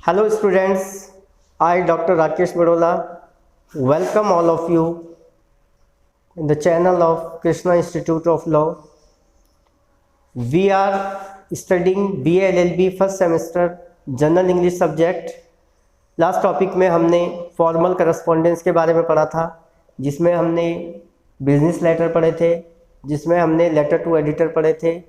Hello students, I Dr. Rakesh Barola welcome all of you in the channel of Krishna Institute of Law. We are studying BA LLB first semester General English subject. Last topic में हमने formal correspondence के बारे में पढ़ा था, जिसमें हमने business letter पढ़े थे, जिसमें हमने लेटर टू एडिटर पढ़े थे।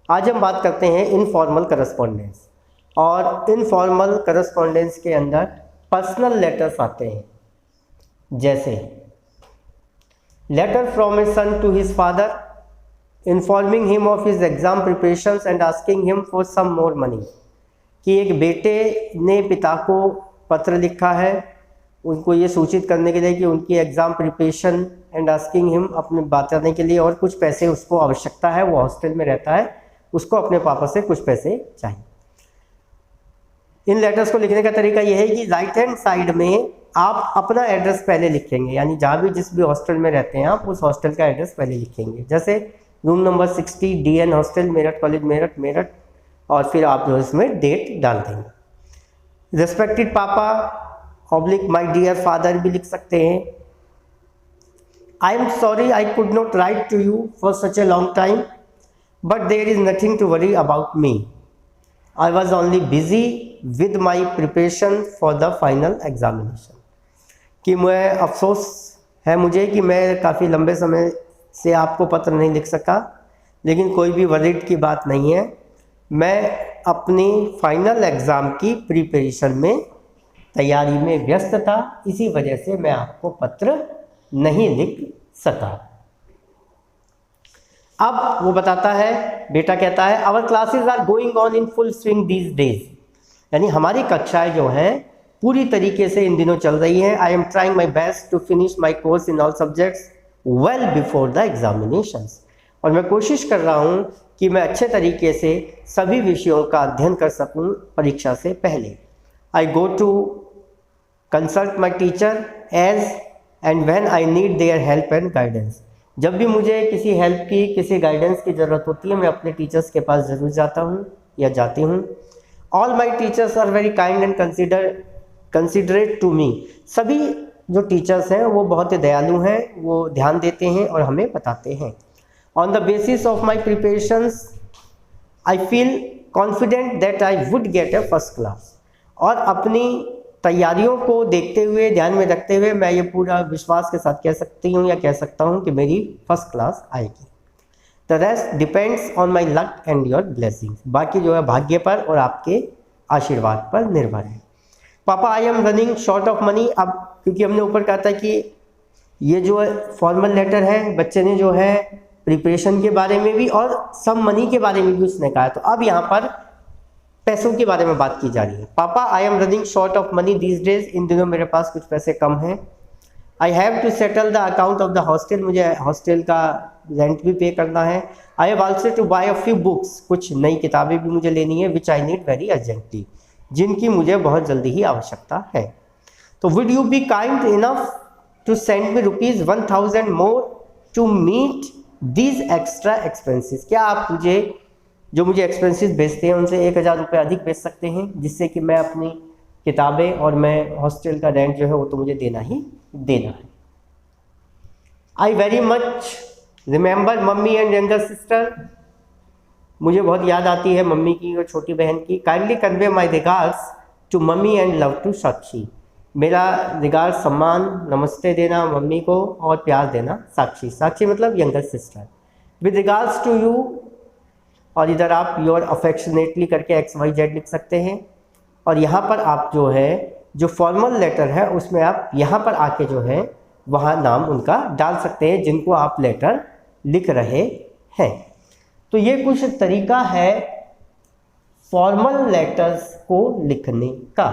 आज हम बात करते हैं इनफॉर्मल करस्पॉन्डेंस, और इनफॉर्मल करस्पॉन्डेंस के अंदर पर्सनल लेटर्स आते हैं, जैसे letter from a son to his father informing him of his exam preparations and asking him for some more money. कि एक बेटे ने पिता को पत्र लिखा है उनको ये सूचित करने के लिए कि उनकी exam preparation and asking him अपने बताने के लिए, और कुछ पैसे उसको आवश्यकता है, वो हॉस्टल में रहता है, उसको अपने पापा से कुछ पैसे चाहिए। इन लेटर्स को लिखने का तरीका यह है कि राइट हैंड साइड में आप अपना एड्रेस पहले लिखेंगे, यानी जहाँ भी जिस भी हॉस्टल में रहते हैं आप उस हॉस्टल का एड्रेस पहले लिखेंगे। जैसे room number 60 DN hostel Meerut college Meerut, और फिर आप जो इसमें डेट डाल देंगे। रेस्पेक्टेड पापा ऑब्लिक माय डियर फादर भी लिख सकते हैं। I am sorry I could not write to you for such a long time but there is nothing to worry about me. I was only busy with my preparation for the final examination. कि मैं अफसोस है मुझे कि मैं काफ़ी लंबे समय से आपको पत्र नहीं लिख सका, लेकिन कोई भी वरीड की बात नहीं है, मैं अपनी फाइनल एग्ज़ाम की प्रिपरेशन में तैयारी में व्यस्त था, इसी वजह से मैं आपको पत्र नहीं लिख सका। अब वो बताता है, बेटा कहता है our classes are going on in full swing these days, यानी हमारी कक्षाएं जो हैं पूरी तरीके से इन दिनों चल रही हैं। I am trying my best to finish my course in all subjects well before the examinations, और मैं कोशिश कर रहा हूँ कि मैं अच्छे तरीके से सभी विषयों का अध्ययन कर सकूँ परीक्षा से पहले। I go to consult my teacher as and when I need their help and guidance. जब भी मुझे किसी हेल्प की, किसी गाइडेंस की ज़रूरत होती है, मैं अपने टीचर्स के पास ज़रूर जाता हूँ या जाती हूँ। All my teachers are very kind and considerate to me. सभी जो टीचर्स हैं वो बहुत ही दयालु हैं, वो ध्यान देते हैं और हमें बताते हैं। On the basis of my preparations I feel confident that I would get A first class. और अपनी तैयारियों को देखते हुए, ध्यान में रखते हुए, मैं ये पूरा विश्वास के साथ कह सकती हूँ या कह सकता हूँ कि मेरी फर्स्ट क्लास आएगी। The rest depends on my luck and your blessings. बाकी जो है भाग्य पर और आपके आशीर्वाद पर निर्भर है। पापा I am running short of money. अब क्योंकि हमने ऊपर कहा था कि ये जो फॉर्मल लेटर है, बच्चे ने जो है प्रिपरेशन के बारे में भी और सम मनी के बारे में भी उसने कहा, तो अब यहाँ पर पैसों के बारे में बात की जा रही है। पापा I am running short of money these days, इन दिनों मेरे पास कुछ पैसे कम हैं। I have to settle the account of the hostel, मुझे हॉस्टल का रेंट भी पे करना है। I have also to buy a few books, कुछ नई किताबें भी मुझे लेनी है, which I need very urgently, जिनकी मुझे बहुत जल्दी ही आवश्यकता है। तो would you be kind enough to send me ₹1000 more to meet these extra expenses. क्या आप मुझे एक्सपेंसेस भेजते हैं उनसे 1000 रुपये अधिक भेज सकते हैं, जिससे कि मैं अपनी किताबें और मैं हॉस्टल का रेंट जो है वो तो मुझे देना ही देना है। I very much remember mummy and younger sister, मुझे बहुत याद आती है मम्मी की और छोटी बहन की। Kindly convey my regards to mummy and love to Sakshi. मेरा रिगार्ड, सम्मान, नमस्ते देना मम्मी को और प्यार देना साक्षी। साक्षी मतलब younger sister. With regards to you, और इधर आप योर अफेक्शनेटली करके XYZ लिख सकते हैं। और यहाँ पर आप जो है जो फॉर्मल लेटर है उसमें आप यहाँ पर आके जो है वहाँ नाम उनका डाल सकते हैं जिनको आप लेटर लिख रहे हैं। तो ये कुछ तरीका है फॉर्मल लेटर्स को लिखने का।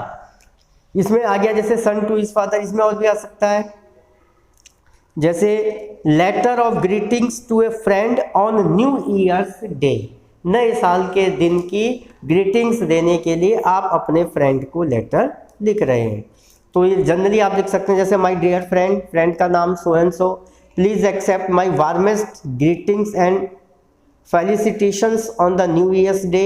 इसमें आ गया जैसे सन टू हिज फादर, इसमें और भी आ सकता है, जैसे letter of greetings to a friend on new year's day. नए साल के दिन की ग्रीटिंग्स देने के लिए आप अपने फ्रेंड को लेटर लिख रहे हैं। तो ये जनरली आप लिख सकते हैं जैसे माय डियर फ्रेंड, फ्रेंड का नाम so and so, please accept my warmest greetings and felicitations on the new year's day.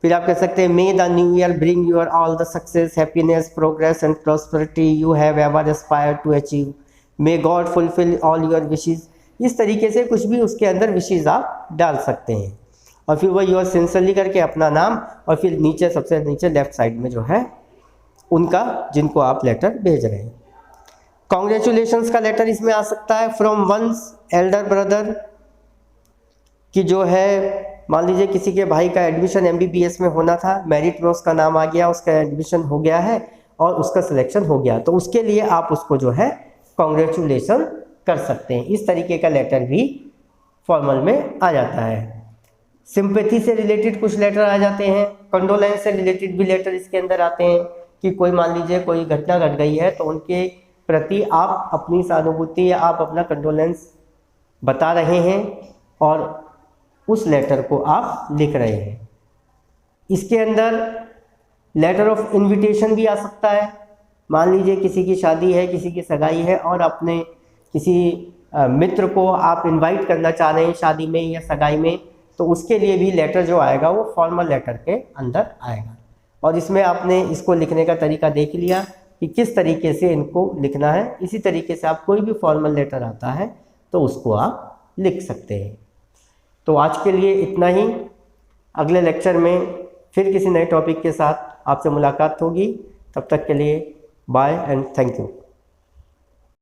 फिर आप कह सकते हैं may the new year bring your all the success, happiness, progress and prosperity you have ever aspire to achieve, may God fulfil all your wishes. इस तरीके से कुछ भी उसके अंदर विशेज़ आप डाल सकते हैं। और फिर वो योर सिंसियरली करके अपना नाम, और फिर नीचे सबसे नीचे लेफ्ट साइड में जो है उनका जिनको आप लेटर भेज रहे हैं। कॉन्ग्रेचुलेशंस का लेटर इसमें आ सकता है। फ्रॉम वंस एल्डर ब्रदर कि जो है मान लीजिए किसी के भाई का एडमिशन MBBS में होना था, मेरिट में उसका नाम आ गया, उसका एडमिशन हो गया है और उसका सिलेक्शन हो गया, तो उसके लिए आप उसको जो है कॉन्ग्रेचुलेशन कर सकते हैं। इस तरीके का लेटर भी फॉर्मल में आ जाता है। सिंपैथी से रिलेटेड कुछ लेटर आ जाते हैं, कंडोलेंस से रिलेटेड भी लेटर इसके अंदर आते हैं कि कोई मान लीजिए कोई घटना घट गई है तो उनके प्रति आप अपनी सहानुभूति या आप अपना कंडोलेंस बता रहे हैं और उस लेटर को आप लिख रहे हैं। इसके अंदर लेटर ऑफ इनविटेशन भी आ सकता है। मान लीजिए किसी की शादी है, किसी की सगाई है और अपने किसी मित्र को आप इनवाइट करना चाह रहे हैं शादी में या सगाई में, तो उसके लिए भी लेटर जो आएगा वो फॉर्मल लेटर के अंदर आएगा। और इसमें आपने इसको लिखने का तरीका देख लिया कि किस तरीके से इनको लिखना है। इसी तरीके से आप कोई भी फॉर्मल लेटर आता है तो उसको आप लिख सकते हैं। तो आज के लिए इतना ही। अगले लेक्चर में फिर किसी नए टॉपिक के साथ आपसे मुलाकात होगी। तब तक के लिए बाय एंड थैंक यू।